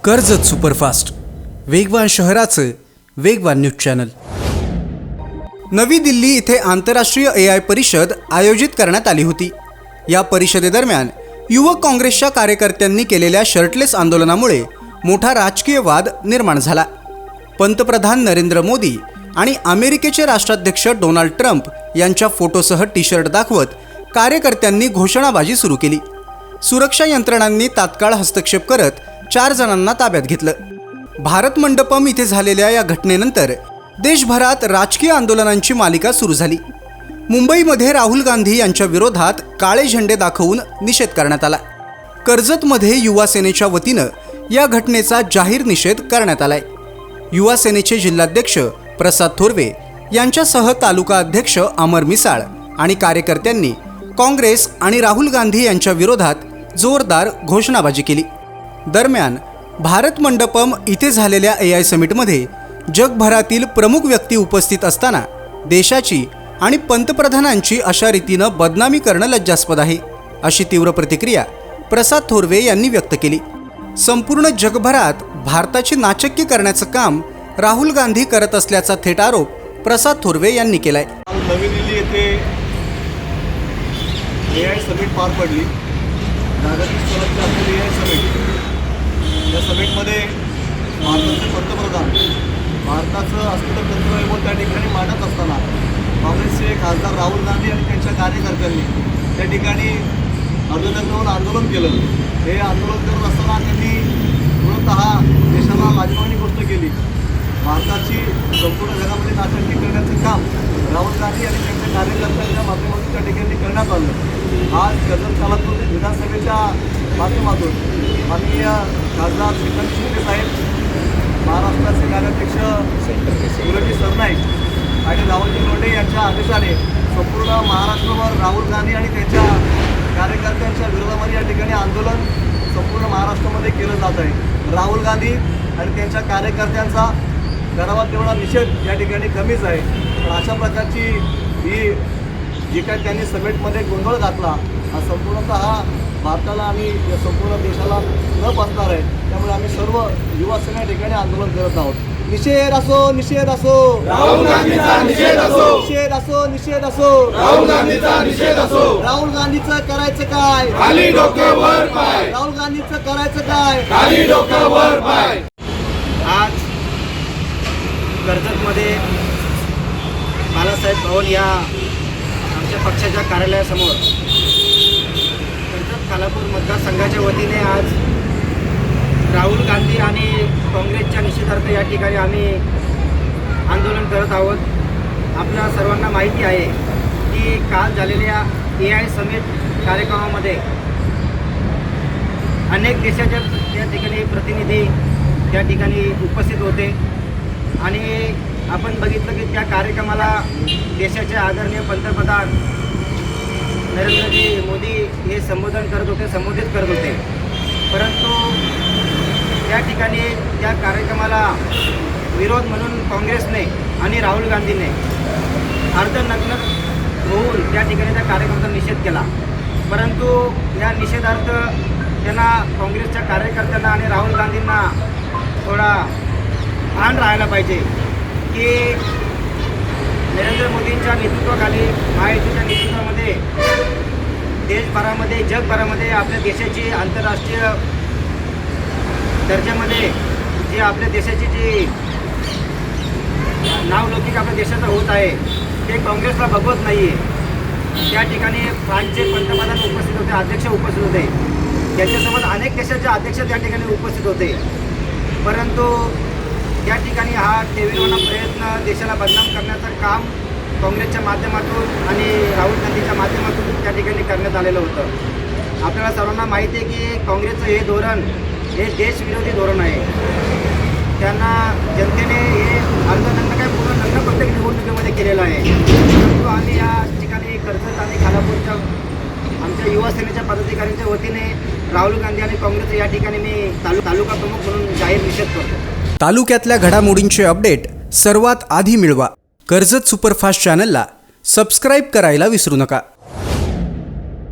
Karjat superfast, वेगवान शहराचं वेगवान न्यूज चॅनल। नवी दिल्ली इथे आंतरराष्ट्रीय AI परिषद आयोजित करण्यात आली होती। या परिषदेदरम्यान युवक काँग्रेसच्या कार्यकर्त्यांनी केलेल्या शर्टलेस आंदोलनामुळे मोठा राजकीय वाद निर्माण झाला। पंतप्रधान नरेंद्र मोदी आणि अमेरिकेचे राष्ट्राध्यक्ष डोनाल्ड ट्रम्प यांच्या फोटोसह टी-शर्ट दाखवत कार्यकर्त्यांनी घोषणाबाजी सुरू केली। सुरक्षा यंत्रणांनी तात्काळ हस्तक्षेप करत 4 जणांना ताब्यात घेतलं। भारत मंडपम इथे झालेल्या या घटनेनंतर देशभरात राजकीय आंदोलनांची मालिका सुरू झाली। मुंबईमध्ये राहुल गांधी यांच्या विरोधात काळे झेंडे दाखवून निषेध करण्यात आला। कर्जतमध्ये युवा सेनेच्या वतीनं या घटनेचा जाहीर निषेध करण्यात आलाय। युवा सेनेचे जिल्हाध्यक्ष प्रसाद थोरवे यांच्यासह तालुका अध्यक्ष अमर मिसाळ आणि कार्यकर्त्यांनी काँग्रेस आणि राहुल गांधी यांच्या विरोधात जोरदार घोषणाबाजी केली। दरम्यान भारत मंडपम इथे झालेल्या AI समिटमध्ये जगभरातील प्रमुख व्यक्ती उपस्थित असताना देशाची आणि पंतप्रधानांची अशा रीतीनं बदनामी करणं लज्जास्पद आहे, अशी तीव्र प्रतिक्रिया प्रसाद थोरवे यांनी व्यक्त केली। संपूर्ण जगभरात भारताची नाचक्की करण्याचं काम राहुल गांधी करत असल्याचा थेट आरोप प्रसाद थोरवे यांनी केलाय। नवी दिल्ली येथे AI समिट पार पडली। जागतिक स्तराची असलेली AI समिट, या समिटमध्ये भारताचे पंतप्रधान भारताचं अस्मिता तंत्रवैभव त्या ठिकाणी मांडत असताना काँग्रेसचे खासदार राहुल गांधी आणि त्यांच्या कार्यकर्त्यांनी त्या ठिकाणी अर्धनग्न आंदोलन केलं। हे आंदोलन करत असताना त्यांनी मूलतः देशाला लाजिरवाणी गोष्ट केली। भारताची संपूर्ण जगामध्ये नाचक्की करण्याचं काम राहुल गांधी आणि त्यांच्या कार्यकर्त्यांच्या माध्यमातून त्या ठिकाणी करण्यात आलं। आज कर्जत खालापूर विधानसभेच्या माध्यमातून माननीय खासदार श्रीकांत शिंदे साहेब, महाराष्ट्राचे कार्याध्यक्ष मुरली सरनाईक आणि राहुलजी लोंढे यांच्या आदेशाने संपूर्ण महाराष्ट्रावर राहुल गांधी आणि त्यांच्या कार्यकर्त्यांच्या विरोधामध्ये या ठिकाणी आंदोलन संपूर्ण महाराष्ट्रामध्ये केलं जात आहे। राहुल गांधी आणि त्यांच्या कार्यकर्त्यांचा करावा तेवढा निषेध या ठिकाणी कमीच आहे, पण अशा प्रकारची ही जी काय त्यांनी समिटमध्ये गोंधळ घातला हा संपूर्णतः भारताला आणि या संपूर्ण देशाला न बसणार आहे। त्यामुळे आम्ही सर्व युवा सेना ठिकाणी आंदोलन करत आहोत। निषेध असो, निषेध असो, राहुल गांधीचा निषेध असो, निषेध असो, निषेध असो, राहुल गांधीचा निषेध असो। राहुल गांधीचं करायचं काय? खाली डोकं वर पाय, राहुल गांधीचं करायचं काय? खाली डोकं वर पाय। आज कर्जतमध्ये बालासाहेब भवन या आमच्या पक्षाच्या कार्यालयासमोर कर्जत खालापूर मतदारसंघाच्या वतीने आज राहुल गांधी आणि काँग्रेसच्या निषेधार्थ या ठिकाणी आम्ही आंदोलन करत आहोत। आपल्या सर्वांना माहिती आहे की काल झालेल्या AI समिट कार्यक्रमामध्ये अनेक देशाच्या त्या ठिकाणी प्रतिनिधी त्या ठिकाणी उपस्थित होते आणि आपण बघितलं की त्या कार्यक्रमाला देशाचे आदरणीय पंतप्रधान नरेंद्रजी मोदी हे संबोधित करत होते, परंतु त्या ठिकाणी त्या कार्यक्रमाला विरोध म्हणून काँग्रेसने आणि राहुल गांधीने अर्धनग्न होऊन त्या ठिकाणी त्या कार्यक्रमाचा निषेध केला। परंतु या निषेधार्थ त्यांना काँग्रेसच्या कार्यकर्त्यांना आणि राहुल गांधींना थोडा भान राहायला पाहिजे की नरेंद्र मोदींच्या नेतृत्वाखाली महायुतीच्या नेतृत्वामध्ये देशभरामध्ये जगभरामध्ये आपल्या देशाची आंतरराष्ट्रीय दर्जामध्ये जी आपल्या देशाची जी नावलौकिक आपल्या देशाचं होत आहे ते काँग्रेसला बघवत नाही आहे। त्या ठिकाणी फ्रान्सचे पंतप्रधान उपस्थित होते, अध्यक्ष उपस्थित होते, त्याच्यासोबत अनेक देशाचे अध्यक्ष त्या ठिकाणी उपस्थित होते, परंतु त्या ठिकाणी हा तेविरवाना प्रयत्न देशाला बदनाम करण्याचं काम काँग्रेसच्या माध्यमातून आणि राहुल गांधीच्या माध्यमातून त्या ठिकाणी करण्यात आलेलं होतं। आपल्याला सर्वांना माहिती आहे की काँग्रेसचं हे धोरण हे देशविरोधी धोरण आहे। त्यांना जनतेने हे अर्धनग्न काय पूर्ण नग्न प्रत्येक निवडणुकीमध्ये केलेलं आहे। परंतु आम्ही या ठिकाणी कर्जत आणि खालापूरच्या आमच्या युवा सेनेच्या पदाधिकाऱ्यांच्या वतीने राहुल गांधी आणि काँग्रेस या ठिकाणी मी तालुका प्रमुख म्हणून जाहीर निषेध करतो। तालुक्यातल्या घडामोडींचे अपडेट सर्वात आधी मिळवा। कर्जत सुपरफास्ट चॅनलला सबस्क्राईब करायला विसरू नका।